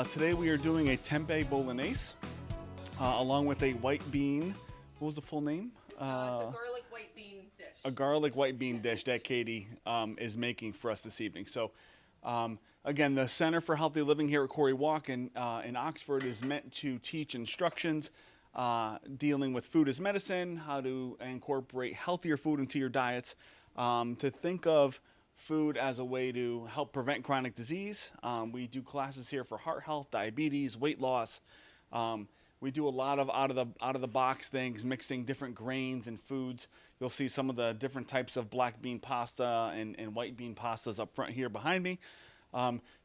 Today we are doing a tempeh bolognese, along with a white bean. What was the full name? It's a garlic white bean dish. A garlic white bean dish that Katie is making for us this evening. So, again, the Center for Healthy Living here at Quarry Walk in Oxford is meant to teach instructions dealing with food as medicine, how to incorporate healthier food into your diets, to think of food as a way to help prevent chronic disease. We do classes here for heart health, diabetes, weight loss. We do a lot of out of the box things, mixing different grains and foods. You'll see some of the different types of black bean pasta and white bean pastas up front here behind me.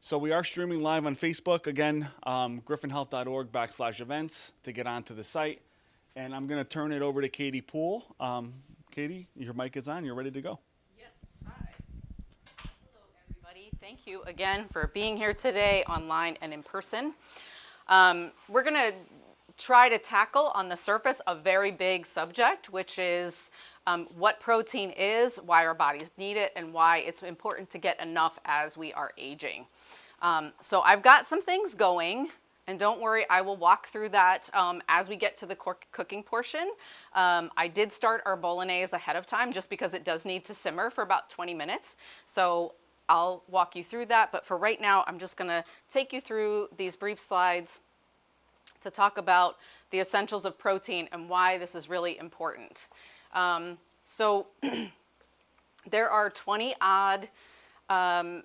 So we are streaming live on Facebook. Again, griffinhealth.org/events to get onto the site. And I'm going to turn it over to Caty Poole. Katie, your mic is on. You're ready to go. Thank you again for being here today, online and in person. We're going to try to tackle on the surface a very big subject, which is what protein is, why our bodies need it, and why it's important to get enough as we are aging. So I've got some things going, and don't worry, I will walk through that as we get to the cooking portion. I did start our bolognese ahead of time just because it does need to simmer for about 20 minutes. So I'll walk you through that, but for right now, I'm just gonna take you through these brief slides to talk about the essentials of protein and why this is really important. So there are 20 odd amino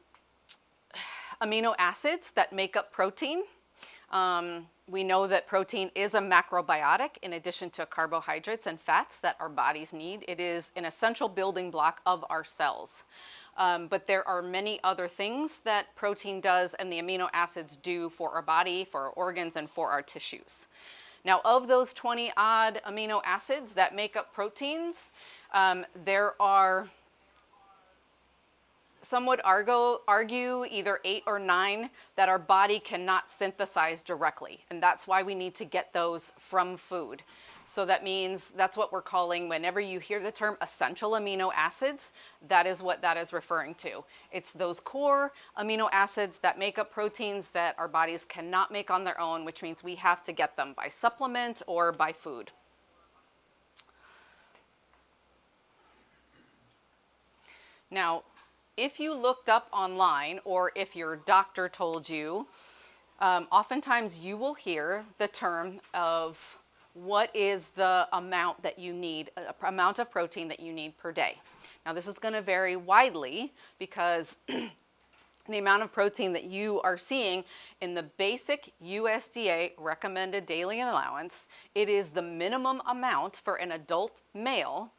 acids that make up protein. We know that protein is a macrobiotic in addition to carbohydrates and fats that our bodies need. It is an essential building block of our cells. But there are many other things that protein does and the amino acids do for our body, for our organs, and for our tissues. Now, of those 20 odd amino acids that make up proteins, there are, some would argue either 8 or 9 that our body cannot synthesize directly. And that's why we need to get those from food. So that means that's what we're calling, whenever you hear the term essential amino acids, that is what that is referring to. It's those core amino acids that make up proteins that our bodies cannot make on their own, which means we have to get them by supplement or by food. Now, if you looked up online or if your doctor told you, oftentimes you will hear the term of what is the amount that you need, amount of protein that you need per day. Now this is going to vary widely because the amount of protein that you are seeing in the basic USDA recommended daily allowance, it is the minimum amount for an adult male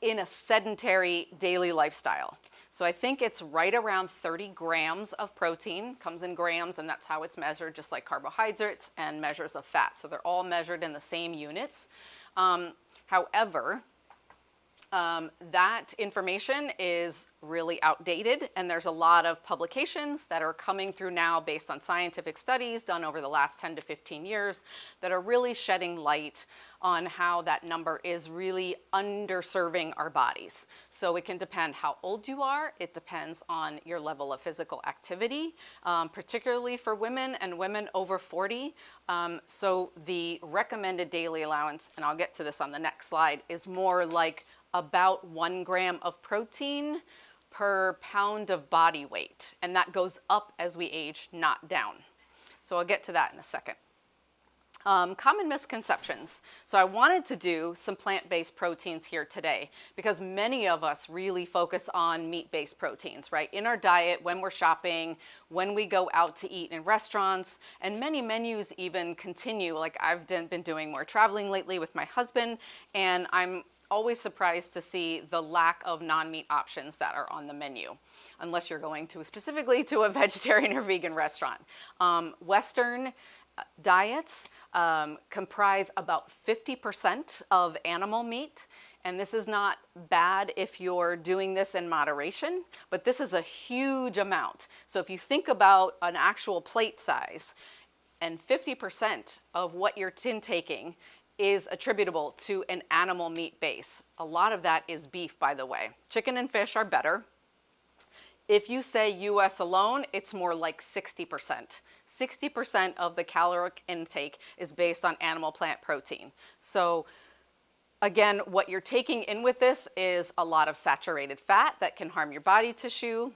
in a sedentary daily lifestyle. So I think it's right around 30 grams of protein, comes in grams, and that's how it's measured, just like carbohydrates and measures of fat. So they're all measured in the same units. However, that information is really outdated, and there's a lot of publications that are coming through now based on scientific studies done over the last 10 to 15 years that are really shedding light on how that number is really underserving our bodies. So it can depend how old you are. It depends on your level of physical activity, particularly for women and women over 40. So the recommended daily allowance, and I'll get to this on the next slide, is more like about 1 gram of protein per pound of body weight. And that goes up as we age, not down. So I'll get to that in a second. Common misconceptions. So I wanted to do some plant-based proteins here today because many of us really focus on meat-based proteins, right? In our diet, when we're shopping, when we go out to eat in restaurants, and many menus even continue. Like I've been doing more traveling lately with my husband, and I'm always surprised to see the lack of non-meat options that are on the menu, unless you're going to specifically to a vegetarian or vegan restaurant. Western diets comprise about 50% of animal meat, and this is not bad if you're doing this in moderation, but this is a huge amount. So if you think about an actual plate size, and 50% of what you're intaking is attributable to an animal meat base. A lot of that is beef, by the way. Chicken and fish are better. If you say US alone, it's more like 60%. 60% of the caloric intake is based on animal plant protein. So again, what you're taking in with this is a lot of saturated fat that can harm your body tissue,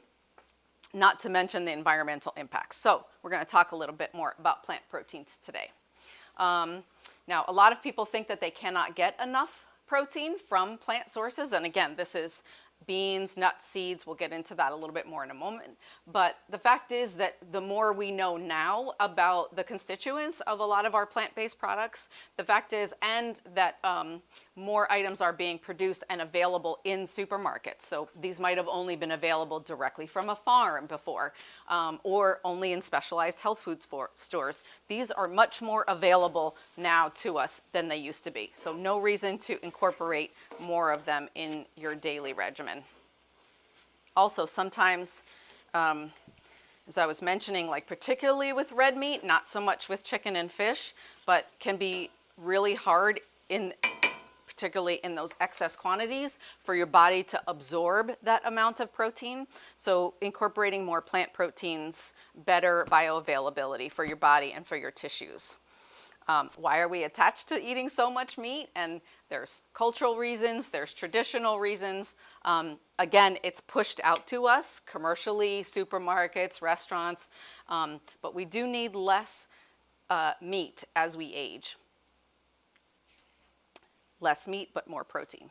not to mention the environmental impacts. So we're going to talk a little bit more about plant proteins today. Now, a lot of people think that they cannot get enough protein from plant sources. And again, this is beans, nuts, seeds. We'll get into that a little bit more in a moment. But the fact is that the more we know now about the constituents of a lot of our plant-based products, the fact is, and that more items are being produced and available in supermarkets. So these might have only been available directly from a farm before, or only in specialized health food stores. These are much more available now to us than they used to be. So no reason to incorporate more of them in your daily regimen. Also, sometimes, as I was mentioning, like particularly with red meat, not so much with chicken and fish, but can be really hard particularly in those excess quantities, for your body to absorb that amount of protein. So incorporating more plant proteins, better bioavailability for your body and for your tissues. Why are we attached to eating so much meat? And there's cultural reasons, there's traditional reasons. Again, it's pushed out to us commercially, supermarkets, restaurants, but we do need less meat as we age. Less meat, but more protein.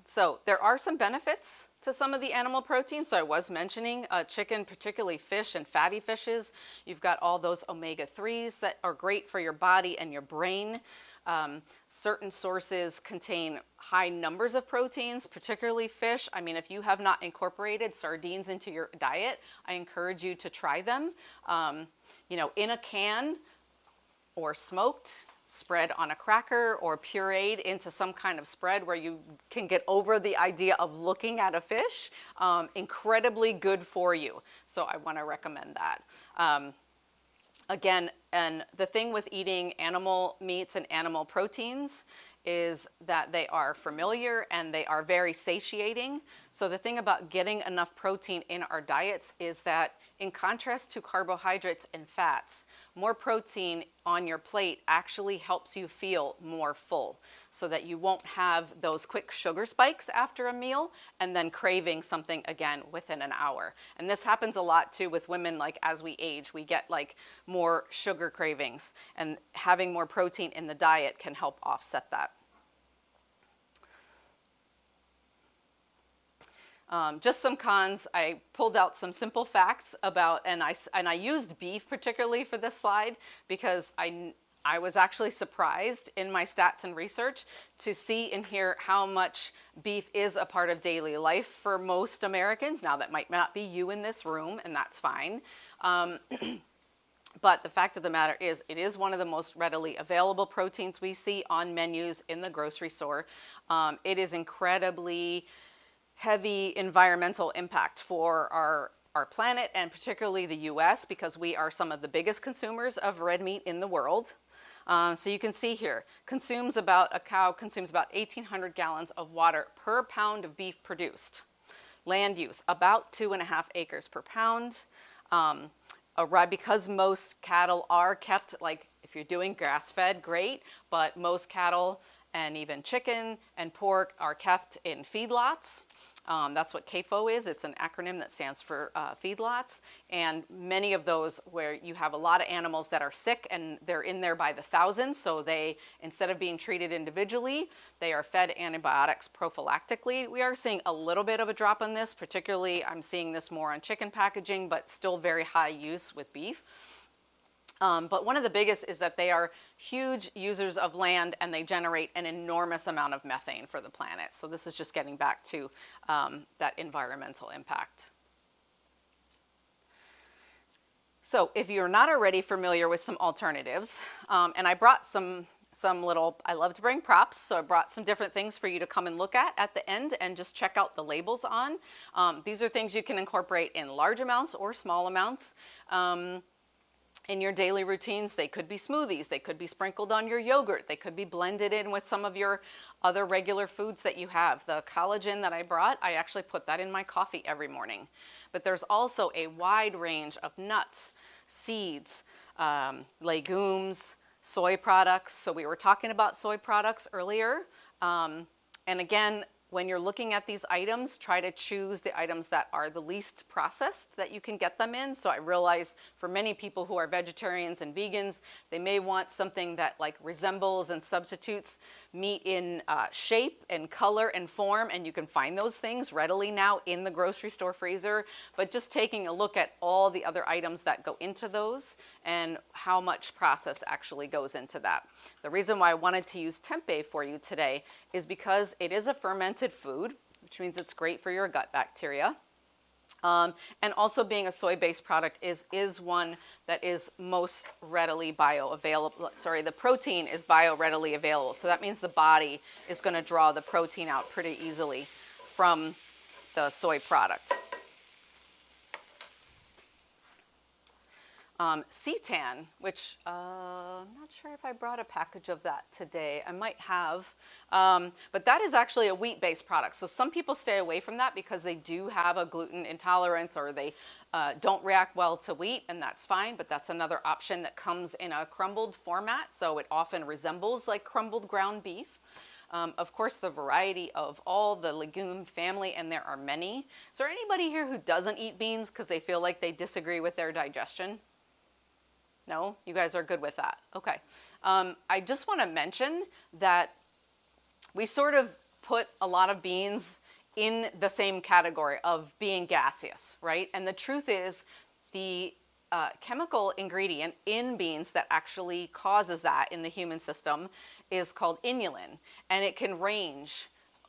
So there are some benefits to some of the animal proteins. So I was mentioning chicken, particularly fish and fatty fishes. You've got all those omega-3s that are great for your body and your brain. Certain sources contain high numbers of proteins, particularly fish. I mean, if you have not incorporated sardines into your diet, I encourage you to try them. You know, in a can or smoked, spread on a cracker, or pureed into some kind of spread where you can get over the idea of looking at a fish. Incredibly good for you. So I want to recommend that. Again, and the thing with eating animal meats and animal proteins is that they are familiar and they are very satiating. So the thing about getting enough protein in our diets is that, in contrast to carbohydrates and fats, more protein on your plate actually helps you feel more full, so that you won't have those quick sugar spikes after a meal and then craving something again within an hour. And this happens a lot too with women. Like, as we age, we get like more sugar cravings, and having more protein in the diet can help offset that. Just some cons. I pulled out some simple facts about, and I used beef particularly for this slide because I was actually surprised in my stats and research to see and hear how much beef is a part of daily life for most Americans. Now, that might not be you in this room, and that's fine. But the fact of the matter is, it is one of the most readily available proteins we see on menus in the grocery store. It is incredibly heavy environmental impact for our planet, and particularly the US, because we are some of the biggest consumers of red meat in the world. So you can see here, a cow consumes about 1,800 gallons of water per pound of beef produced. Land use, about 2.5 acres per pound. Because most cattle are kept, like if you're doing grass-fed, great, but most cattle and even chicken and pork are kept in feedlots. That's what CAFO is. It's an acronym that stands for feedlots. And many of those where you have a lot of animals that are sick and they're in there by the thousands. So they, instead of being treated individually, they are fed antibiotics prophylactically. We are seeing a little bit of a drop on this. Particularly, I'm seeing this more on chicken packaging, but still very high use with beef. But one of the biggest is that they are huge users of land, and they generate an enormous amount of methane for the planet. So this is just getting back to that environmental impact. So if you're not already familiar with some alternatives, and I brought some little, I love to bring props, so I brought some different things for you to come and look at the end and just check out the labels on. These are things you can incorporate in large amounts or small amounts. in your daily routines. They could be smoothies, they could be sprinkled on your yogurt, they could be blended in with some of your other regular foods that you have. The collagen that I brought, I actually put that in my coffee every morning. But there's also a wide range of nuts, seeds, legumes, soy products. So we were talking about soy products earlier. And again, when you're looking at these items, try to choose the items that are the least processed that you can get them in. So I realize for many people who are vegetarians and vegans, they may want something that like resembles and substitutes meat in shape and color and form, and you can find those things readily now in the grocery store freezer. But just taking a look at all the other items that go into those and how much process actually goes into that. The reason why I wanted to use tempeh for you today is because it is a fermented food, which means it's great for your gut bacteria. And also being a soy-based product is one that is most readily bioavailable. Sorry, the protein is bio-readily available. So that means the body is going to draw the protein out pretty easily from the soy product. Seitan, which I'm not sure if I brought a package of that today. I might have, but that is actually a wheat-based product. So some people stay away from that because they do have a gluten intolerance or they don't react well to wheat, and that's fine, but that's another option that comes in a crumbled format, so it often resembles like crumbled ground beef. Of course, the variety of all the legume family, and there are many. Is there anybody here who doesn't eat beans because they feel like they disagree with their digestion? No? You guys are good with that. Okay. I just want to mention that we sort of put a lot of beans in the same category of being gaseous, right? And the truth is the chemical ingredient in beans that actually causes that in the human system is called inulin. And it can range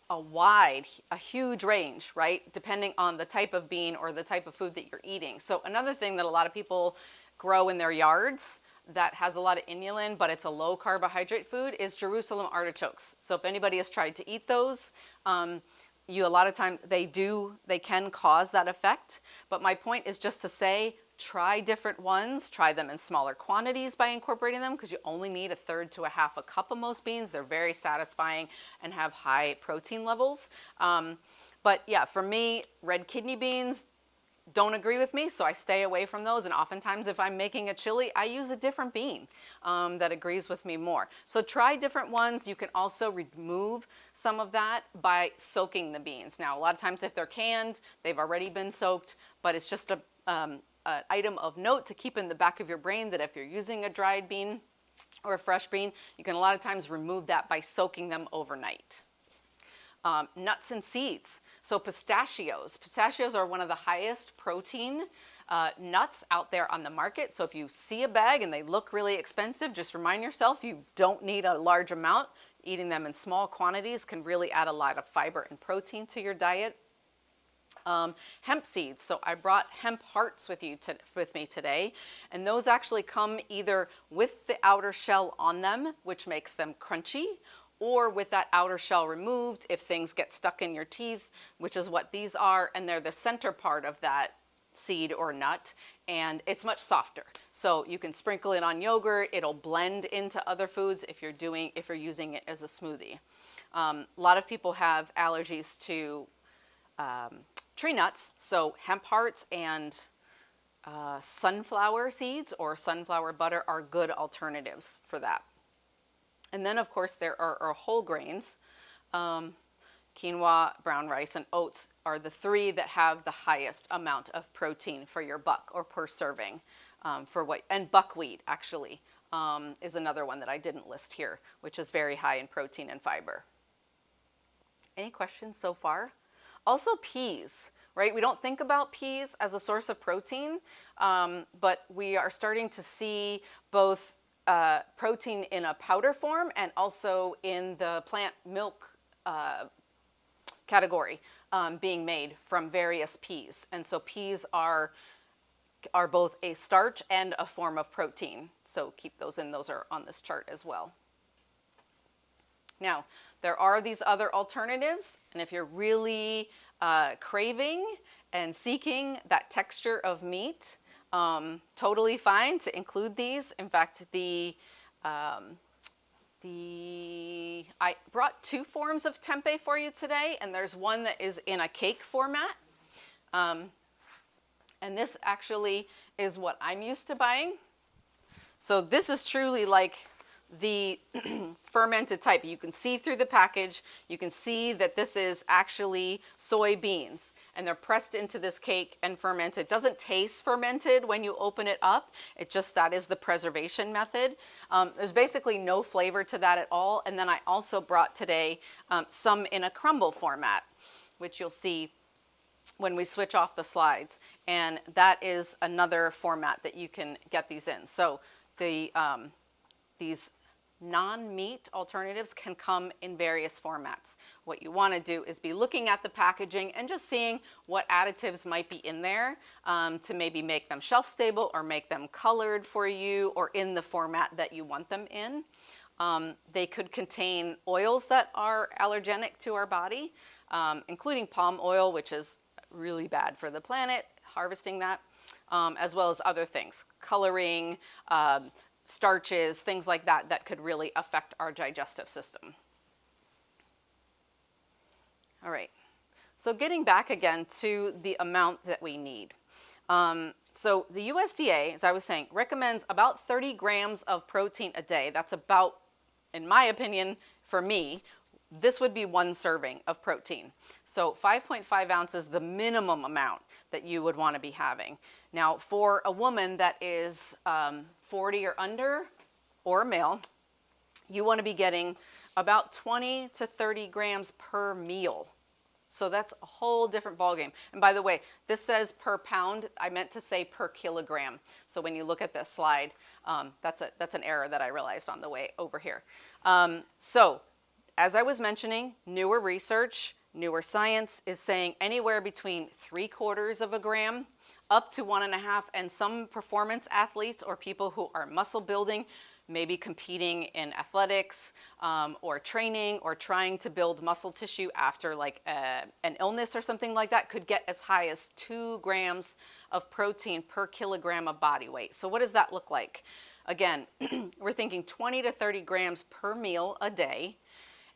a huge range, right? Depending on the type of bean or the type of food that you're eating. So another thing that a lot of people grow in their yards that has a lot of inulin, but it's a low carbohydrate food, is Jerusalem artichokes. So if anybody has tried to eat those, a lot of times they can cause that effect. But my point is just to say, try different ones, try them in smaller quantities by incorporating them, because you only need 1/3 to 1/2 cup of most beans. They're very satisfying and have high protein levels. But yeah, for me, red kidney beans don't agree with me, so I stay away from those. And oftentimes if I'm making a chili, I use a different bean that agrees with me more. So try different ones. You can also remove some of that by soaking the beans. Now, a lot of times if they're canned, they've already been soaked, but it's just an item of note to keep in the back of your brain that if you're using a dried bean or a fresh bean, you can a lot of times remove that by soaking them overnight. Nuts and seeds. So pistachios. Pistachios are one of the highest protein nuts out there on the market. So if you see a bag and they look really expensive, just remind yourself you don't need a large amount. Eating them in small quantities can really add a lot of fiber and protein to your diet. Hemp seeds. So I brought hemp hearts with me today, and those actually come either with the outer shell on them, which makes them crunchy, or with that outer shell removed if things get stuck in your teeth, which is what these are, and they're the center part of that seed or nut, and it's much softer. So you can sprinkle it on yogurt. It'll blend into other foods if you're using it as a smoothie. A lot of people have allergies to tree nuts, so hemp hearts and sunflower seeds or sunflower butter are good alternatives for that. And then, of course, there are whole grains. Quinoa, brown rice, and oats are the 3 that have the highest amount of protein for your buck or per serving. And buckwheat, actually, is another one that I didn't list here, which is very high in protein and fiber. Any questions so far? Also peas, right? We don't think about peas as a source of protein, but we are starting to see both protein in a powder form and also in the plant milk category being made from various peas. And so peas are both a starch and a form of protein. So keep those in. Those are on this chart as well. Now, there are these other alternatives, and if you're really craving and seeking that texture of meat, Totally fine to include these. In fact, I brought two forms of tempeh for you today, and there's one that is in a cake format. And this actually is what I'm used to buying. So this is truly like the fermented type. You can see through the package, you can see that this is actually soybeans, and they're pressed into this cake and fermented. It doesn't taste fermented when you open it up. It just, that is the preservation method. There's basically no flavor to that at all. And then I also brought today some in a crumble format, which you'll see when we switch off the slides. And that is another format that you can get these in. So these non-meat alternatives can come in various formats. What you want to do is be looking at the packaging and just seeing what additives might be in there to maybe make them shelf stable or make them colored for you or in the format that you want them in. They could contain oils that are allergenic to our body, including palm oil, which is really bad for the planet, harvesting that, as well as other things, coloring, starches, things like that, that could really affect our digestive system. All right, so getting back again to the amount that we need. So the USDA, as I was saying, recommends about 30 grams of protein a day. That's about, in my opinion, for me, this would be one serving of protein. So 5.5 ounces, the minimum amount that you would want to be having. Now, for a woman that is 40 or under, or a male, you want to be getting about 20 to 30 grams per meal. So that's a whole different ballgame. And by the way, this says per pound. I meant to say per kilogram. So when you look at this slide, that's an error that I realized on the way over here. So as I was mentioning, newer research, newer science is saying anywhere between 3/4 of a gram up to 1.5, and some performance athletes or people who are muscle building, maybe competing in athletics or training or trying to build muscle tissue after like an illness or something like that, could get as high as 2 grams of protein per kilogram of body weight. So what does that look like? Again, we're thinking 20 to 30 grams per meal a day.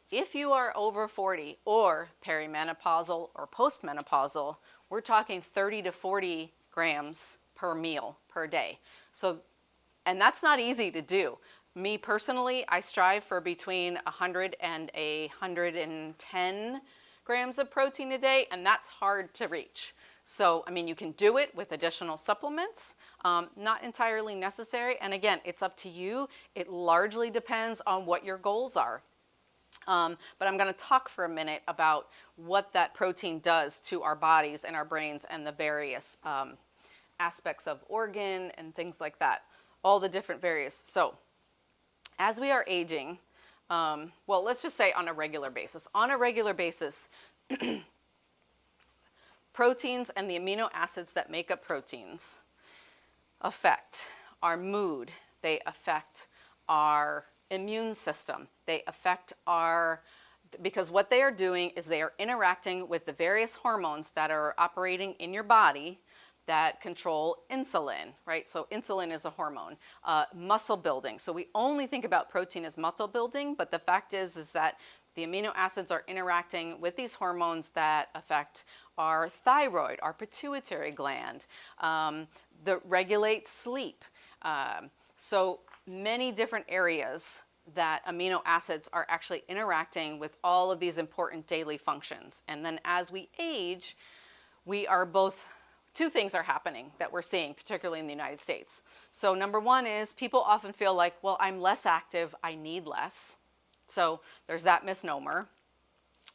If you are over 40 or perimenopausal or postmenopausal, we're talking 30 to 40 grams per meal per day. So, and that's not easy to do. Me personally, I strive for between 100 and 110 grams of protein a day, and that's hard to reach. So, I mean, you can do it with additional supplements, not entirely necessary. And again, it's up to you. It largely depends on what your goals are. But I'm going to talk for a minute about what that protein does to our bodies and our brains and the various aspects of organ and things like that, all the different various. So as we are aging, well, let's just say on a regular basis. On a regular basis, proteins and the amino acids that make up proteins affect our mood. They affect our immune system. They affect because what they are doing is they are interacting with the various hormones that are operating in your body that control insulin, right? So insulin is a hormone. Muscle building. So we only think about protein as muscle building, but the fact is that the amino acids are interacting with these hormones that affect our thyroid, our pituitary gland, that regulate sleep. So many different areas that amino acids are actually interacting with all of these important daily functions. And then as we age, we are two things are happening that we're seeing, particularly in the United States. So number one is people often feel like, well, I'm less active, I need less. So there's that misnomer.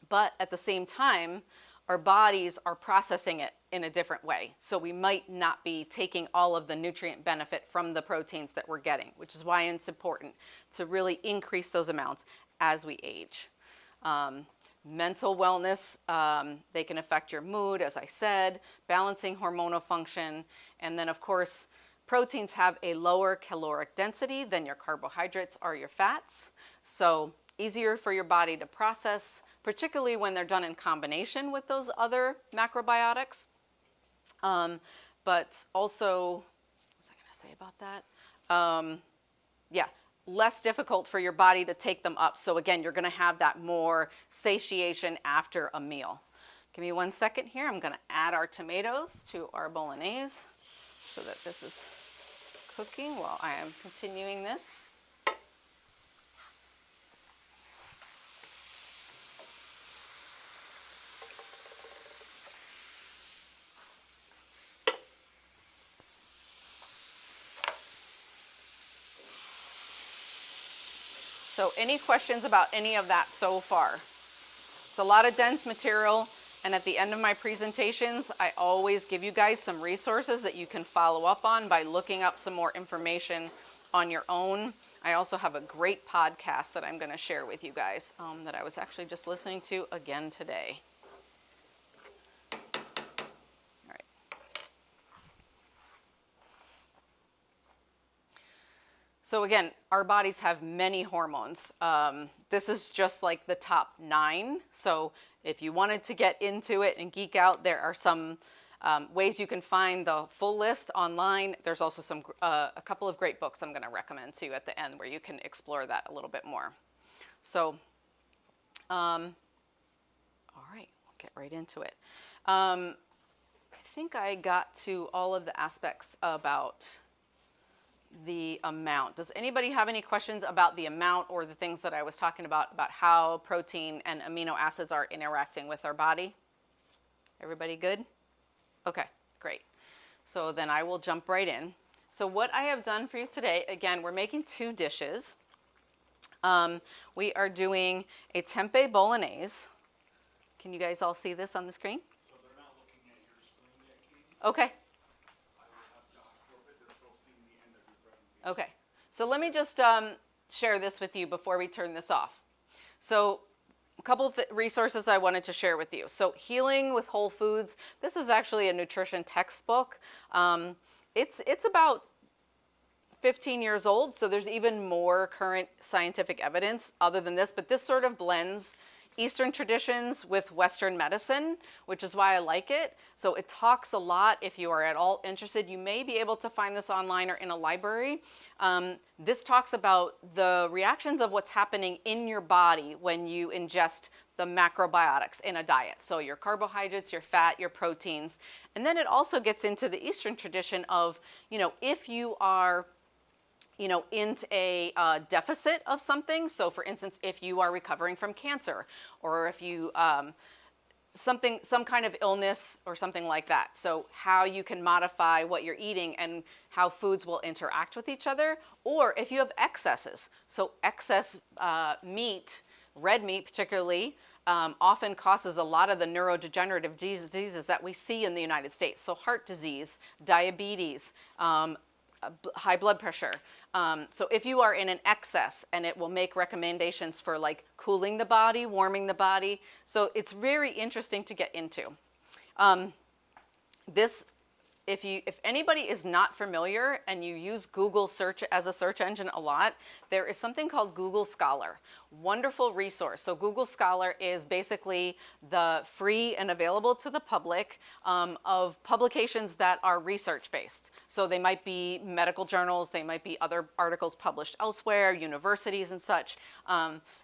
But at the same time, our bodies are processing it in a different way. So we might not be taking all of the nutrient benefit from the proteins that we're getting, which is why it's important to really increase those amounts as we age. Mental wellness, they can affect your mood, as I said, balancing hormonal function. And then of course, proteins have a lower caloric density than your carbohydrates or your fats. So easier for your body to process, particularly when they're done in combination with those other macrobiotics. But also say about that? Yeah, less difficult for your body to take them up. So again, you're gonna have that more satiation after a meal. Give me 1 second here. I'm gonna add our tomatoes to our bolognese so that this is cooking while I am continuing this. So any questions about any of that so far? It's a lot of dense material, and at the end of my presentations, I always give you guys some resources that you can follow up on by looking up some more information on your own. I also have a great podcast that I'm going to share with you guys that I was actually just listening to again today. All right. So again, our bodies have many hormones. This is just like the top 9. So if you wanted to get into it and geek out, there are some ways you can find the full list online. There's also a couple of great books I'm going to recommend to you at the end where you can explore that a little bit more. So, all right, we'll get right into it. I think I got to all of the aspects about the amount. Does anybody have any questions about the amount or the things that I was talking about how protein and amino acids are interacting with our body? Everybody good? Okay, great. So then I will jump right in. So what I have done for you today, again, we're making 2 dishes. We are doing a tempeh bolognese. Can you guys all see this on the screen? So they're not looking at your screen yet, Katie? Okay. Okay. Okay, so let me just share this with you before we turn this off. So a couple of resources I wanted to share with you. So Healing with Whole Foods, this is actually a nutrition textbook. It's about 15 years old, so there's even more current scientific evidence other than this, but this sort of blends Eastern traditions with Western medicine, which is why I like it. So it talks a lot. If you are at all interested, you may be able to find this online or in a library. This talks about the reactions of what's happening in your body when you ingest the macrobiotics in a diet. So your carbohydrates, your fat, your proteins. And then it also gets into the Eastern tradition of, if you are in a deficit of something. So for instance, if you are recovering from cancer, or if you, some kind of illness or something like that. So how you can modify what you're eating and how foods will interact with each other. Or if you have excesses. So excess meat, red meat particularly, often causes a lot of the neurodegenerative diseases that we see in the United States. So heart disease, diabetes, high blood pressure. So if you are in an excess, and it will make recommendations for like cooling the body, warming the body. So it's very interesting to get into. If anybody is not familiar and you use Google search as a search engine a lot, there is something called Google Scholar. Wonderful resource. So Google Scholar is basically the free and available to the public of publications that are research-based. So they might be medical journals, they might be other articles published elsewhere, universities and such.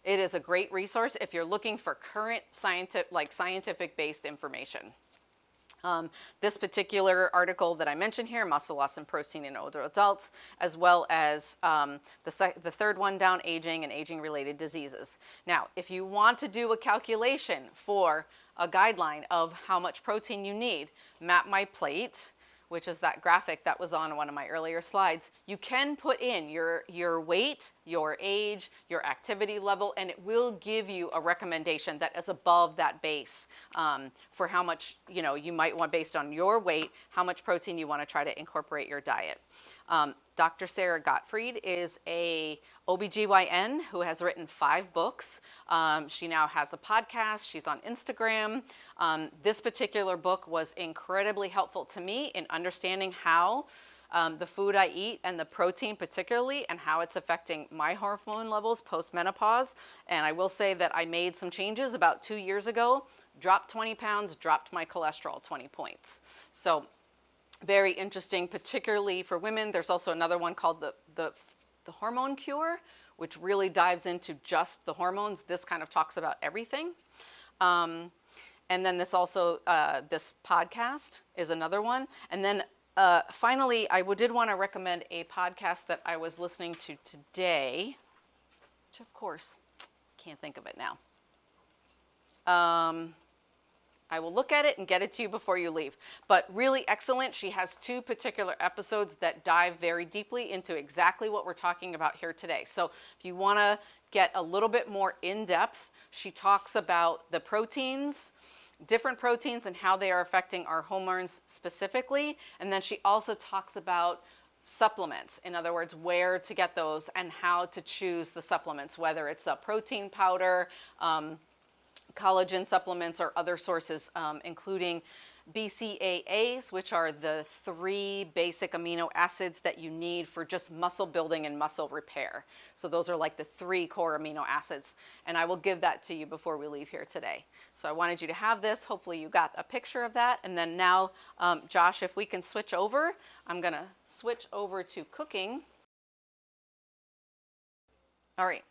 It is a great resource if you're looking for current scientific-based information. This particular article that I mentioned here, muscle loss and protein in older adults, as well as the third one down, aging and aging-related diseases. Now, if you want to do a calculation for a guideline of how much protein you need, Map My Plate, which is that graphic that was on one of my earlier slides, you can put in your weight, your age, your activity level, and it will give you a recommendation that is above that base for how much you might want, based on your weight, how much protein you want to try to incorporate your diet. Dr. Sarah Gottfried is a OBGYN who has written 5 books. She now has a podcast. She's on Instagram. This particular book was incredibly helpful to me in understanding how the food I eat, and the protein particularly, and how it's affecting my hormone levels post-menopause. And I will say that I made some changes about 2 years ago, dropped 20 pounds, dropped my cholesterol 20 points. So Very interesting, particularly for women. There's also another one called the hormone cure, which really dives into just the hormones. This kind of talks about everything. And then this also, this podcast is another one. And then finally, I did want to recommend a podcast that I was listening to today, which of course, can't think of it now. I will look at it and get it to you before you leave. But really excellent. She has 2 particular episodes that dive very deeply into exactly what we're talking about here today. So if you want to get a little bit more in depth, she talks about the proteins, different proteins and how they are affecting our hormones specifically. And then she also talks about supplements. In other words, where to get those and how to choose the supplements, whether it's a protein powder, collagen supplements, or other sources, including BCAAs, which are the 3 basic amino acids that you need for just muscle building and muscle repair. So those are like the 3 core amino acids. And I will give that to you before we leave here today. So I wanted you to have this. Hopefully you got a picture of that. And then now, Josh, if we can switch over, I'm going to switch over to cooking. All right.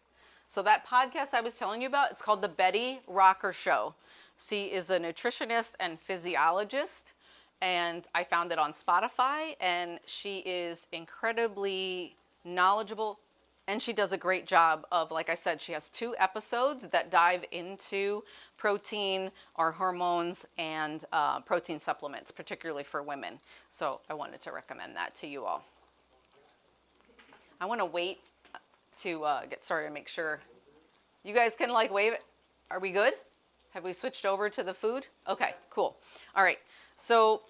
So that podcast I was telling you about, it's called The Betty Rocker Show. She is a nutritionist and physiologist, and I found it on Spotify, and she is incredibly knowledgeable, and she does a great job of, like I said, she has 2 episodes that dive into protein, our hormones, and protein supplements, particularly for women. So I wanted to recommend that to you all. I want to wait to get started and make sure you guys can like wave it. Are we good? Have we switched over to the food? Okay, cool. All right, so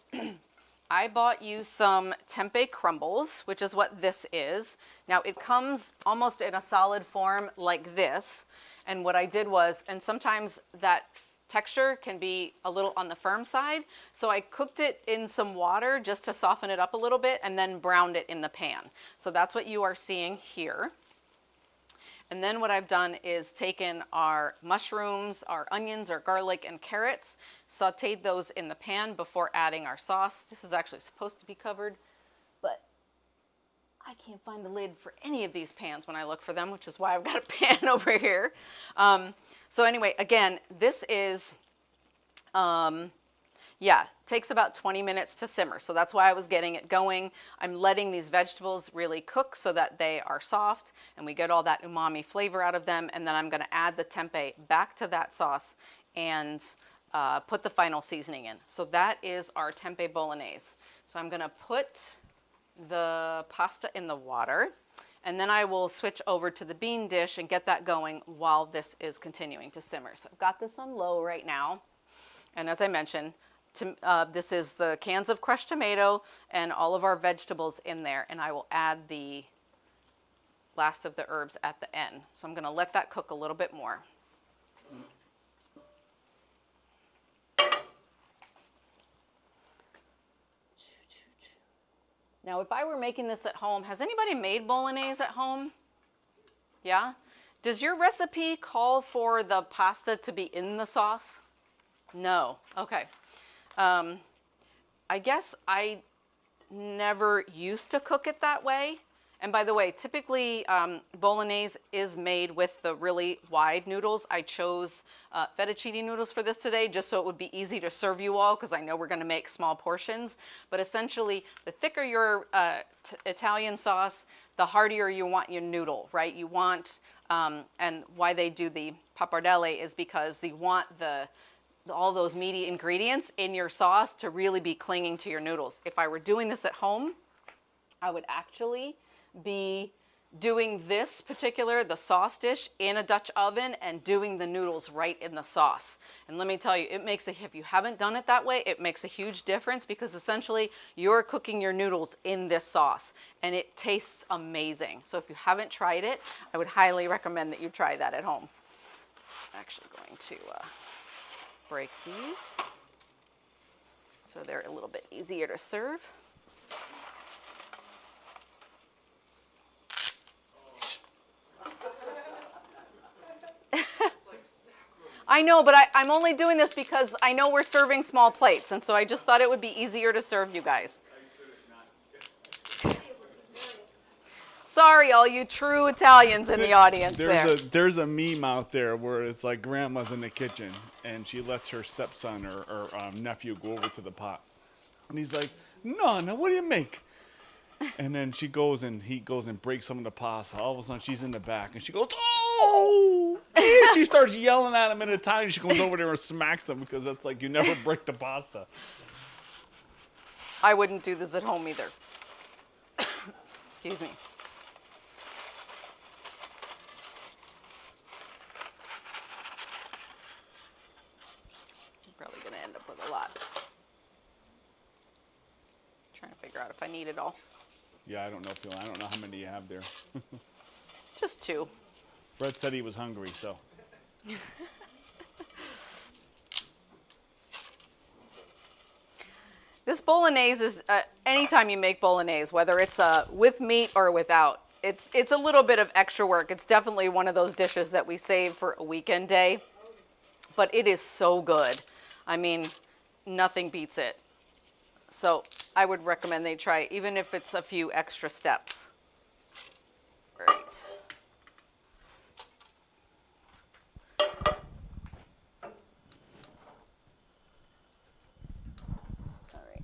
I bought you some tempeh crumbles, which is what this is. Now it comes almost in a solid form like this. And what I did was, and sometimes that texture can be a little on the firm side. So I cooked it in some water just to soften it up a little bit and then browned it in the pan. So that's what you are seeing here. And then what I've done is taken our mushrooms, our onions, our garlic, and carrots, sauteed those in the pan before adding our sauce. This is actually supposed to be covered, but I can't find the lid for any of these pans when I look for them, which is why I've got a pan over here. So anyway, again, this is, takes about 20 minutes to simmer. So that's why I was getting it going. I'm letting these vegetables really cook so that they are soft and we get all that umami flavor out of them. And then I'm going to add the tempeh back to that sauce and put the final seasoning in. So that is our tempeh bolognese. So I'm going to put the pasta in the water, and then I will switch over to the bean dish and get that going while this is continuing to simmer. So I've got this on low right now. And as I mentioned, this is the cans of crushed tomato and all of our vegetables in there, and I will add the last of the herbs at the end. So I'm going to let that cook a little bit more. Now, if I were making this at home, has anybody made bolognese at home? Yeah? Does your recipe call for the pasta to be in the sauce? No. Okay. I guess I never used to cook it that way. And by the way, typically bolognese is made with the really wide noodles. I chose fettuccine noodles for this today just so it would be easy to serve you all, because I know we're going to make small portions. But essentially, the thicker your Italian sauce, the heartier you want your noodle, right? You want, and why they do the pappardelle is because they want all those meaty ingredients in your sauce to really be clinging to your noodles. If I were doing this at home, I would actually be doing this particular, the sauce dish, in a Dutch oven and doing the noodles right in the sauce. And let me tell you, it makes if you haven't done it that way, it makes a huge difference, because essentially you're cooking your noodles in this sauce and it tastes amazing. So if you haven't tried it, I would highly recommend that you try that at home. I'm actually going to break these so they're a little bit easier to serve. I know, but I'm only doing this because I know we're serving small plates, and so I just thought it would be easier to serve you guys. Sorry, all you true Italians in the audience there. There's a meme out there where it's like grandma's in the kitchen and she lets her stepson or nephew go over to the pot. And he's like, Nonna, what do you make? And then he goes and breaks some of the pasta. All of a sudden she's in the back and she goes, oh! And she starts yelling at him in Italian. She comes over there and smacks him because that's like, you never break the pasta. I wouldn't do this at home either. Excuse me. I'm probably going to end up with a lot. Trying to figure out if I need it all. Yeah, I don't know how many you have there. Just 2. Fred said he was hungry, so. This bolognese is, anytime you make bolognese, whether it's with meat or without, it's a little bit of extra work. It's definitely one of those dishes that we save for a weekend day, but it is so good. I mean, nothing beats it. So I would recommend they try it, even if it's a few extra steps. Great. All right.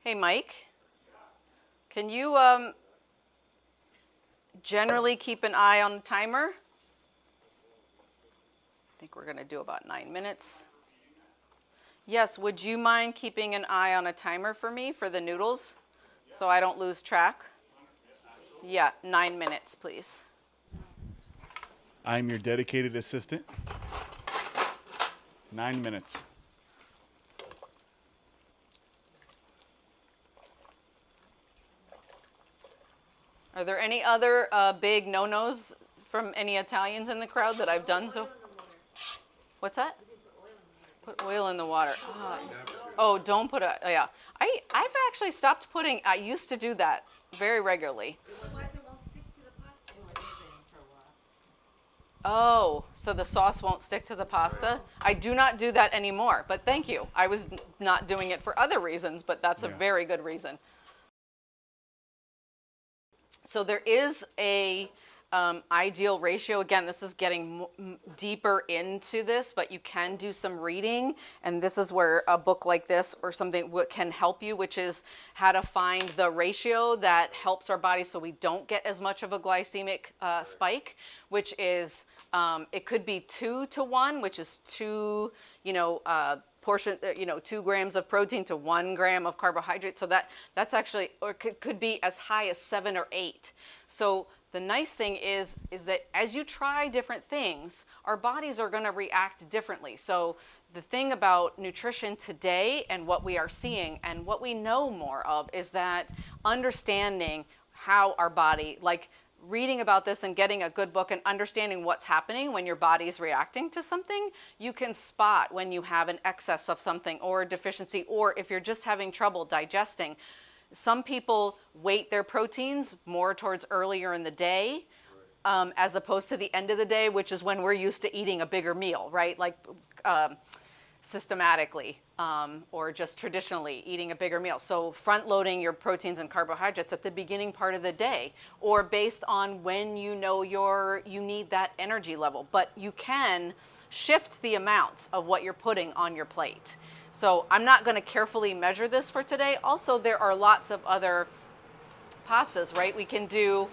Hey, Mike, can you generally keep an eye on the timer? I think we're going to do about 9 minutes. Yes, would you mind keeping an eye on a timer for me for the noodles so I don't lose track? Yeah, 9 minutes, please. I'm your dedicated assistant. 9 minutes. Are there any other big no-nos from any Italians in the crowd that I've done so? What's that? Put oil in the water. Oh, don't put a, oh, yeah. I've actually stopped putting, I used to do that very regularly. Otherwise it won't stick to the pasta for a while. Oh, so the sauce won't stick to the pasta? I do not do that anymore, but thank you. I was not doing it for other reasons, but that's a very good reason. So there is a ideal ratio. Again, this is getting deeper into this, but you can do some reading, and this is where a book like this or something can help you, which is how to find the ratio that helps our body so we don't get as much of a glycemic spike, which is, it could be 2 to 1, which is 2, 2 grams of protein to 1 gram of carbohydrate. So that's actually, or could be as high as 7 or 8. So the nice thing is that as you try different things, our bodies are going to react differently. So the thing about nutrition today and what we are seeing and what we know more of is that understanding how our body, like reading about this and getting a good book and understanding what's happening when your body's reacting to something, you can spot when you have an excess of something or a deficiency, or if you're just having trouble digesting. Some people weight their proteins more towards earlier in the day as opposed to the end of the day, which is when we're used to eating a bigger meal, right? Like systematically or just traditionally eating a bigger meal. So front loading your proteins and carbohydrates at the beginning part of the day, or based on when you know you need that energy level. But you can shift the amounts of what you're putting on your plate. So I'm not going to carefully measure this for today. Also, there are lots of other pastas, right? We can do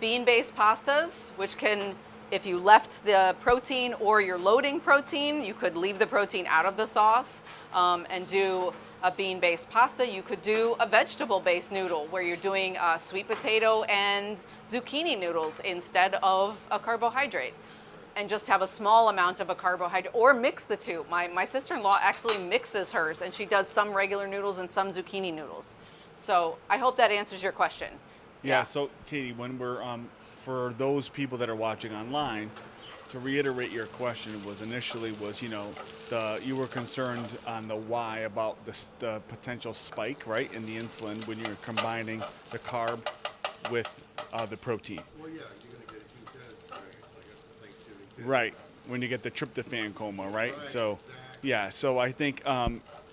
bean-based pastas, which can, if you left the protein or you're loading protein, you could leave the protein out of the sauce and do a bean-based pasta. You could do a vegetable-based noodle where you're doing sweet potato and zucchini noodles instead of a carbohydrate, and just have a small amount of a carbohydrate, or mix the two. My sister-in-law actually mixes hers, and she does some regular noodles and some zucchini noodles. So I hope that answers your question. Yeah. So Katie, when we're for those people that are watching online, to reiterate your question was you were concerned on the why about the potential spike, right, in the insulin when you're combining the carb with the protein. Well, yeah, you're going to get a huge head spike, like Thanksgiving dinner. Right, when you get the tryptophan coma, right? Right, So, exactly. yeah. So I think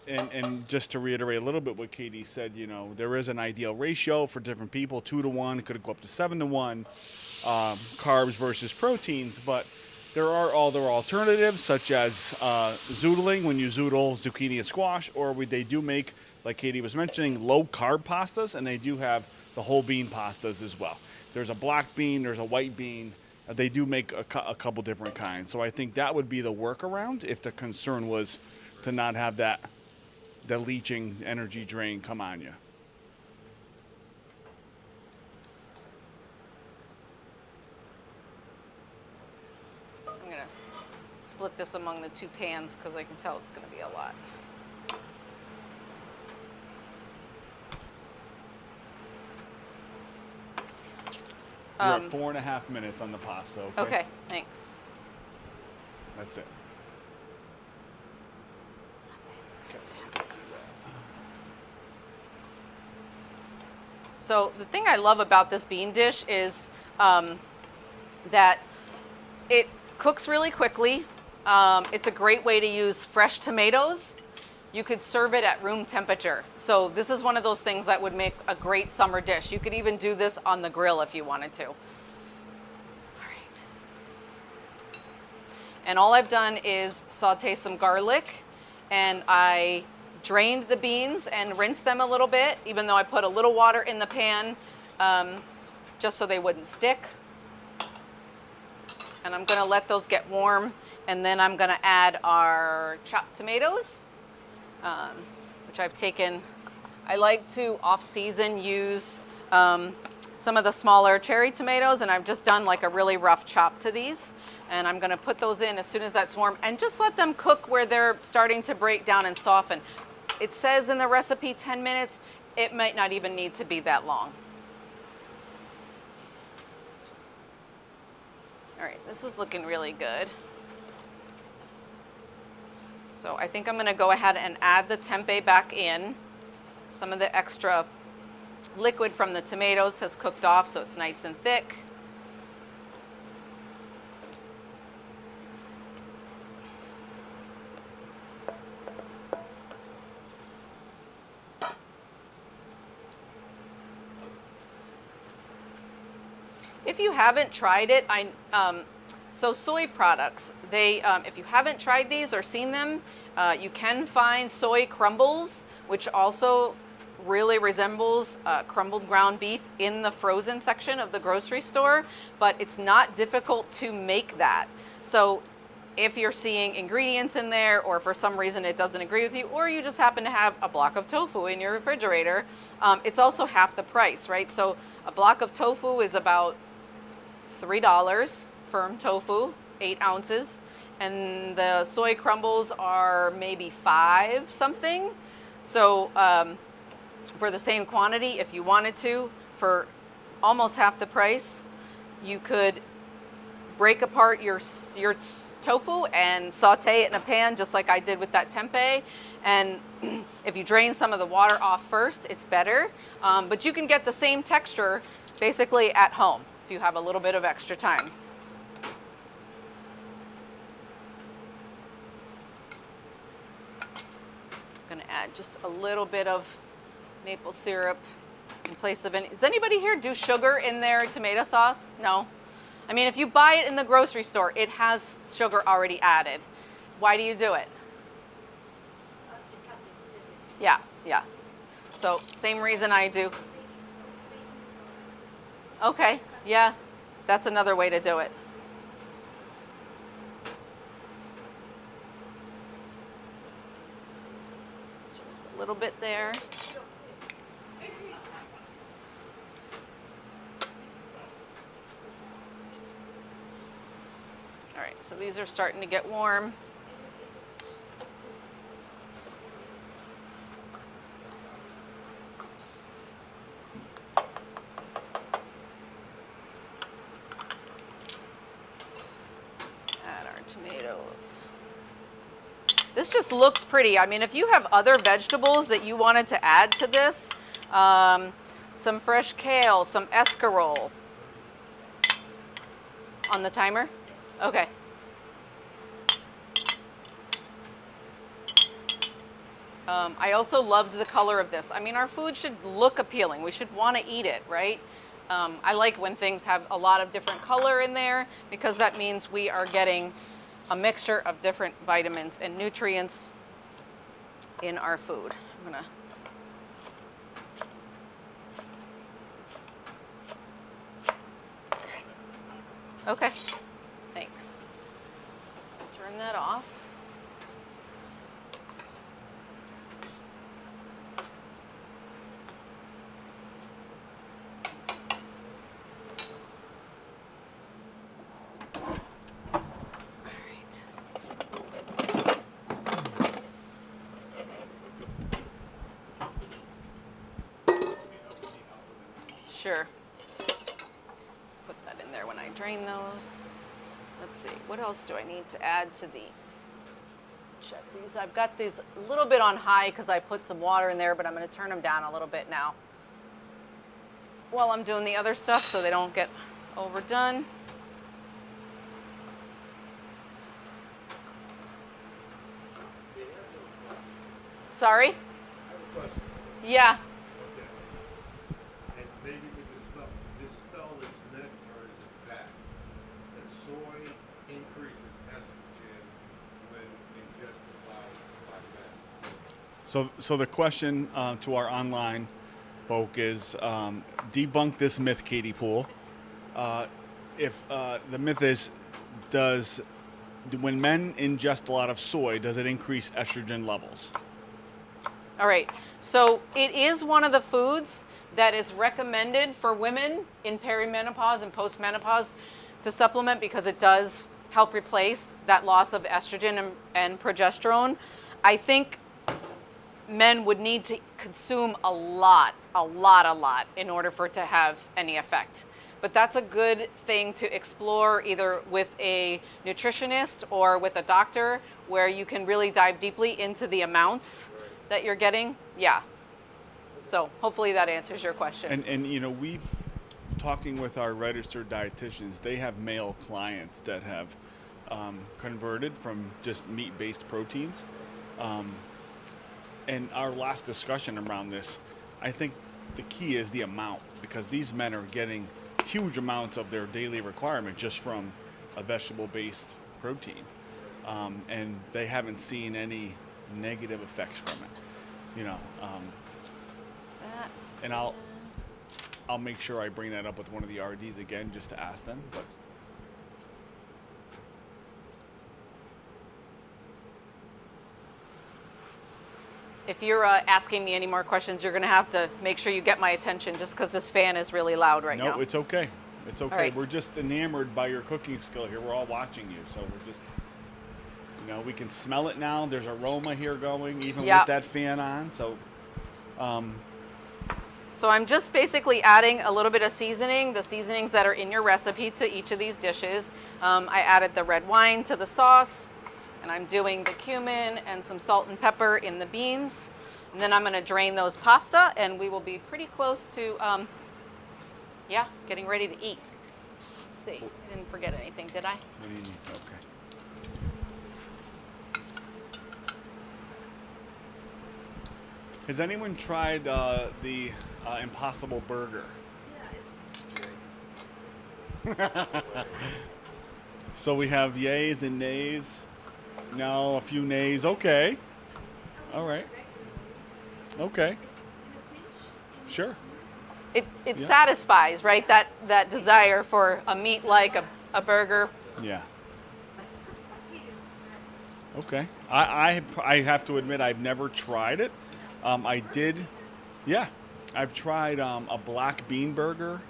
and just to reiterate a little bit what Katie said, there is an ideal ratio for different people, 2 to 1, could go up to 7 to 1, carbs versus proteins, but there are other alternatives such as zoodling, when you zoodle zucchini and squash, or they do make, like Katie was mentioning, low carb pastas, and they do have the whole bean pastas as well. There's a black bean, there's a white bean. They do make a couple different kinds. So I think that would be the workaround if the concern was to not have the leaching energy drain come on you. I'm going to split this among the 2 pans because I can tell it's going to be a lot. You're at 4.5 minutes on the pasta, okay? Okay, thanks. That's it. Okay, let's see that. So the thing I love about this bean dish is that it cooks really quickly. It's a great way to use fresh tomatoes. You could serve it at room temperature. So this is one of those things that would make a great summer dish. You could even do this on the grill if you wanted to. All right. And all I've done is saute some garlic, and I drained the beans and rinsed them a little bit, even though I put a little water in the pan just so they wouldn't stick. And I'm gonna let those get warm, and then I'm gonna add our chopped tomatoes. Which I've taken. I like to off-season use some of the smaller cherry tomatoes, and I've just done like a really rough chop to these. And I'm gonna put those in as soon as that's warm and just let them cook where they're starting to break down and soften. It says in the recipe 10 minutes. It might not even need to be that long. All right, this is looking really good. So I think I'm going to go ahead and add the tempeh back in. Some of the extra liquid from the tomatoes has cooked off, so it's nice and thick. If you haven't tried it, so soy products, if you haven't tried these or seen them, you can find soy crumbles, which also really resembles crumbled ground beef in the frozen section of the grocery store, but it's not difficult to make that. So if you're seeing ingredients in there, or for some reason it doesn't agree with you, or you just happen to have a block of tofu in your refrigerator, it's also half the price, right? So a block of tofu is about $3. Firm tofu, 8 ounces, and the soy crumbles are maybe 5 something. So for the same quantity, if you wanted to, for almost half the price, you could break apart your tofu and saute it in a pan just like I did with that tempeh. And if you drain some of the water off first, it's better. But you can get the same texture basically at home if you have a little bit of extra time. Going to add just a little bit of maple syrup in place of any. Does anybody here do sugar in their tomato sauce? No? I mean, if you buy it in the grocery store, it has sugar already added. Why do you do it? To cut the acidity. Yeah, yeah. So same reason I do. Okay, yeah, that's another way to do it. Just a little bit there. All right, so these are starting to get warm. Add our tomatoes. This just looks pretty. I mean, if you have other vegetables that you wanted to add to this, some fresh kale, some escarole. On the timer? Okay. I also loved the color of this. I mean, our food should look appealing. We should want to eat it, right? I like when things have a lot of different color in there because that means we are getting a mixture of different vitamins and nutrients in our food. I'm gonna Okay, thanks. Turn that off. All right. Sure. Put that in there when I drain those. Let's see, what else do I need to add to these? Check these. I've got these a little bit on high because I put some water in there, but I'm going to turn them down a little bit now while I'm doing the other stuff so they don't get overdone. Sorry? I have a question. Yeah. Okay. And maybe we could dispel this myth, or is it fact, that soy increases estrogen when ingested by men? So the question to our online folk is debunk this myth, Caty Poole. If the myth is, when men ingest a lot of soy, does it increase estrogen levels? All right, so it is one of the foods that is recommended for women in perimenopause and postmenopause to supplement because it does help replace that loss of estrogen and progesterone. I think men would need to consume a lot in order for it to have any effect. But that's a good thing to explore either with a nutritionist or with a doctor where you can really dive deeply into the amounts that you're getting. Yeah. So hopefully that answers your question. And you know, we've talking with our registered dietitians, they have male clients that have converted from just meat-based proteins. And our last discussion around this, I think the key is the amount, because these men are getting huge amounts of their daily requirement just from a vegetable-based protein. And they haven't seen any negative effects from it, you know. Is that? And I'll make sure I bring that up with one of the RDs again just to ask them. But if you're asking me any more questions, you're going to have to make sure you get my attention just because this fan is really loud right now. no, it's okay. It's okay. right. We're just enamored by your cooking skill here. We're all watching you, so we're just, you know, we can smell it now. There's aroma here going, even Yep. with that fan on. So, So I'm just basically adding a little bit of seasoning, the seasonings that are in your recipe to each of these dishes. I added the red wine to the sauce, and I'm doing the cumin and some salt and pepper in the beans. And then I'm gonna drain those pasta and we will be pretty close to, getting ready to eat. Let's see, I didn't forget anything, did I? what do you need? Okay. Has anyone tried the Impossible Burger? So we have yays and nays. No, a few nays. Okay. All right. Okay. Sure. It Yeah. satisfies, right? That desire for a meat like a burger. Yeah. Okay. I have to admit I've never tried it. I did. Yeah. I've tried a black bean burger,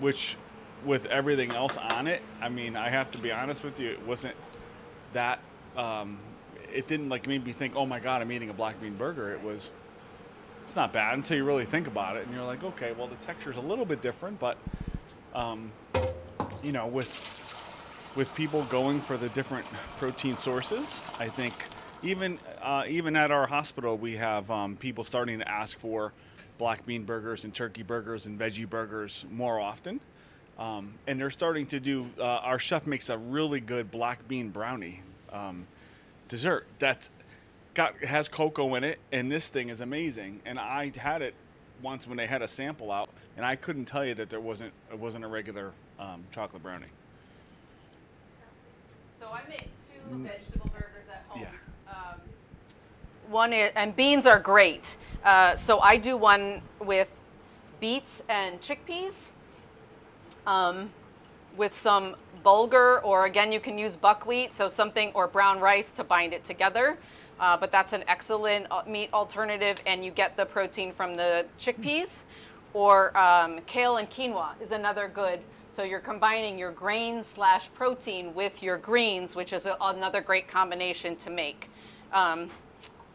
which with everything else on it, I mean, I have to be honest with you, it wasn't that, it didn't like make me think, oh my God, I'm eating a black bean burger. It's not bad until you really think about it and you're like, okay, well the texture's a little bit different, but, you know, with people going for the different protein sources, I think even at our hospital, we have people starting to ask for black bean burgers and turkey burgers and veggie burgers more often. And they're starting to do, our chef makes a really good black bean brownie dessert. has cocoa in it, and this thing is amazing. And I had it once when they had a sample out, and I couldn't tell you that it wasn't a regular chocolate brownie. So I make 2 vegetable burgers at home. Yeah. One is, and beans are great. So I do one with beets and chickpeas, with some bulgur, or again, you can use buckwheat, so something, or brown rice to bind it together. But that's an excellent meat alternative, and you get the protein from the chickpeas. Or kale and quinoa is another good. So you're combining your grain / protein with your greens, which is another great combination to make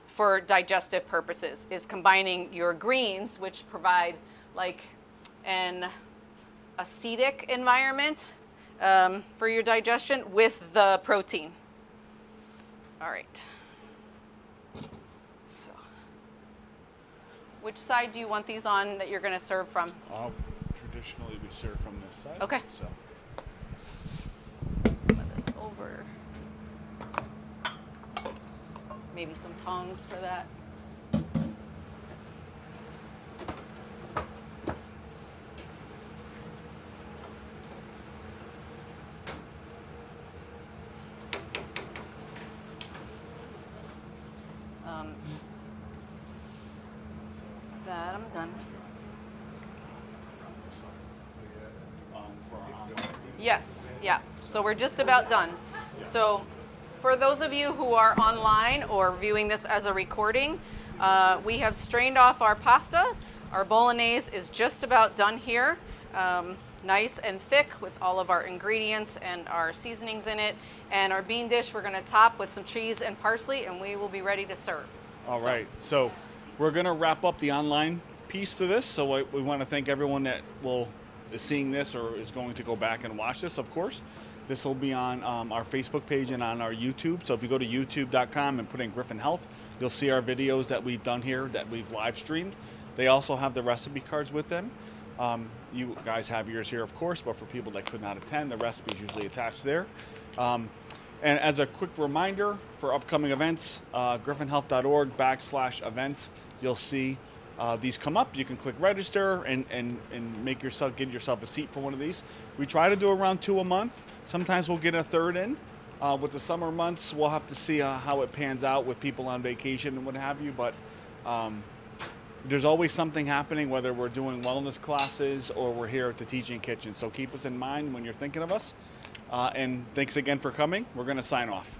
for digestive purposes, is combining your greens, which provide like an acidic environment for your digestion, with the protein. All right. So, which side do you want these on that you're going to serve from? Traditionally, we serve from this side. Okay. So. Move some of this over. Maybe some tongs for that. That I'm done. Yes, yeah. So we're just about done. So for those of you who are online or viewing this as a recording, we have strained off our pasta. Our bolognese is just about done here. Nice and thick with all of our ingredients and our seasonings in it. And our bean dish we're going to top with some cheese and parsley, and we will be ready to serve. All right. So we're going to wrap up the online piece to this. So we want to thank everyone that is seeing this or is going to go back and watch this, of course. This will be on our Facebook page and on our YouTube. So if you go to youtube.com and put in Griffin Health, you'll see our videos that we've done here that we've live streamed. They also have the recipe cards with them. You guys have yours here, of course, but for people that could not attend, the recipe is usually attached there. And as a quick reminder for upcoming events, griffinhealth.org/events, you'll see these come up. You can click register and get yourself a seat for one of these. We try to do around 2 a month. Sometimes we'll get a third in. With the summer months, we'll have to see how it pans out with people on vacation and what have you. But there's always something happening, whether we're doing wellness classes or we're here at the Teaching Kitchen. So keep us in mind when you're thinking of us. And thanks again for coming. We're going to sign off.